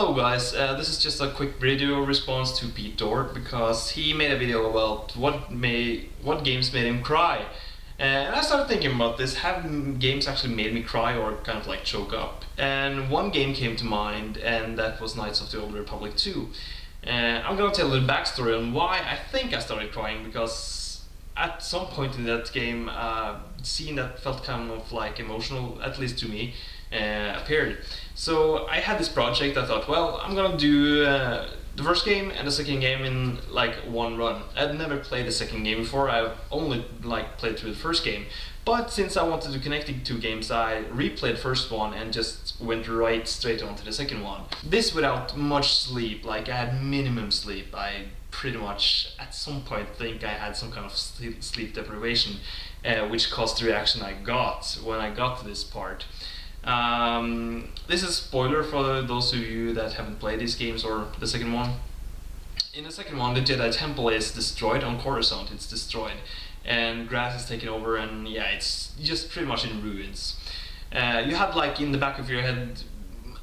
Hello guys, this is just a quick video response to PeteDorr because he made a video about what games made him cry. And I started thinking about this, have games actually made me cry or kind of like choke up? And one game came to mind, and that was Knights of the Old Republic 2. I'm gonna tell a little backstory on why I think I started crying, because at some point in that game, a scene that felt kind of like emotional, at least to me, appeared. So I had this project. I thought, well, I'm gonna do the first game and the second game in like one run. I'd never played the second game before. I've only like played through the first game. But since I wanted to connect the two games, I replayed the first one and just went right straight on to the second one. This without much sleep. Like, I had minimum sleep. I pretty much at some point think I had some kind of sleep deprivation, which caused the reaction I got when I got to this part. This is a spoiler for those of you that haven't played these games or the second one. In the second one, the Jedi Temple is destroyed on Coruscant. It's destroyed, and grass is taken over, and yeah, it's just pretty much in ruins. You have like in the back of your head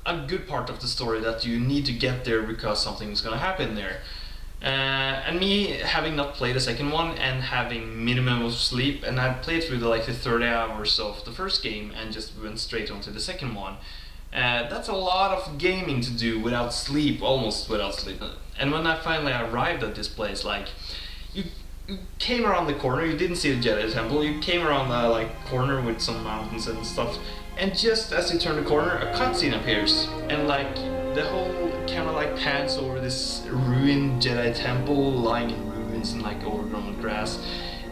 a good part of the story that you need to get there because something's gonna happen there. And me having not played the second one and having minimum of sleep, and I played through the 30 hours of the first game and just went straight onto the second one. That's a lot of gaming to do without sleep, almost without sleep. And when I finally arrived at this place, like, you came around the corner, you didn't see the Jedi Temple, you came around the corner with some mountains and stuff, and just as you turn the corner, a cutscene appears, and like the whole camera pans over this ruined Jedi Temple lying in ruins and overgrown with grass,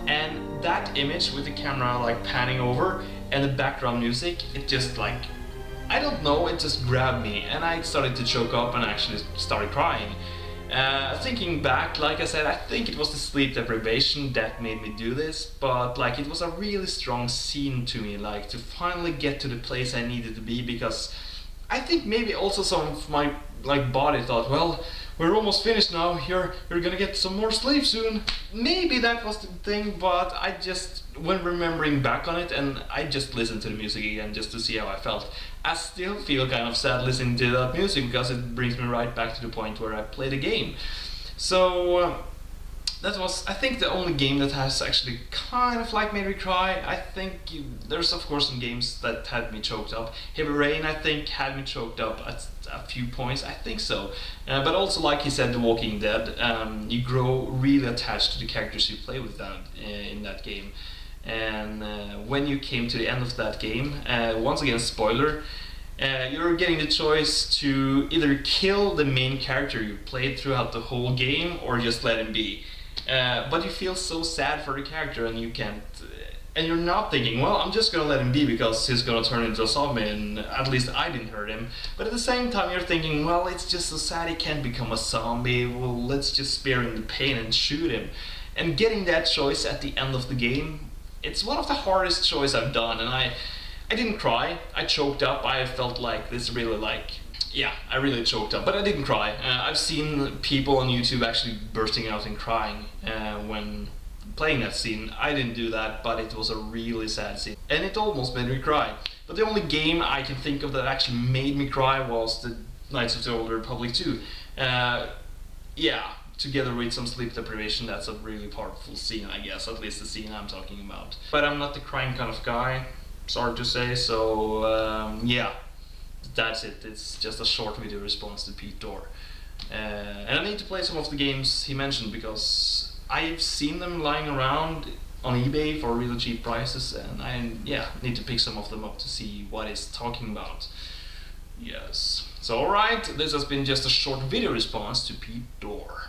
and that image with the camera panning over and the background music, it just I don't know, it just grabbed me and I started to choke up and actually started crying. Thinking back, like I said, I think it was the sleep deprivation that made me do this, but it was a really strong scene to me, to finally get to the place I needed to be, because I think maybe also some of my body thought, well, we're almost finished now, you're gonna get some more sleep soon. Maybe that was the thing, but I just, when remembering back on it, and I just listened to the music again just to see how I felt, I still feel kind of sad listening to that music because it brings me right back to the point where I played the game. So that was, I think, the only game that has actually kind of made me cry. I think there's of course some games that had me choked up. Heavy Rain, I think, had me choked up at a few points, I think so. But also, like he said, The Walking Dead, you grow really attached to the characters you play with in that game. And when you came to the end of that game, once again spoiler, you're getting the choice to either kill the main character you played throughout the whole game or just let him be. But you feel so sad for the character and you can't, and you're not thinking, well, I'm just gonna let him be because he's gonna turn into a zombie and at least I didn't hurt him. But at the same time you're thinking, well, it's just so sad he can't become a zombie, well, let's just spare him the pain and shoot him. And getting that choice at the end of the game, it's one of the hardest choices I've done, and I didn't cry, I choked up. I felt like this really yeah, I really choked up, but I didn't cry. I've seen people on YouTube actually bursting out and crying when playing that scene. I didn't do that, but it was a really sad scene, and it almost made me cry. But the only game I can think of that actually made me cry was the Knights of the Old Republic 2. Yeah, together with some sleep deprivation, that's a really powerful scene, I guess, at least the scene I'm talking about. But I'm not the crying kind of guy, sorry to say, so yeah. That's it. It's just a short video response to PeteDorr. And I need to play some of the games he mentioned because I've seen them lying around on eBay for really cheap prices, and I need to pick some of them up to see what he's talking about. Yes. So alright, this has been just a short video response to PeteDorr.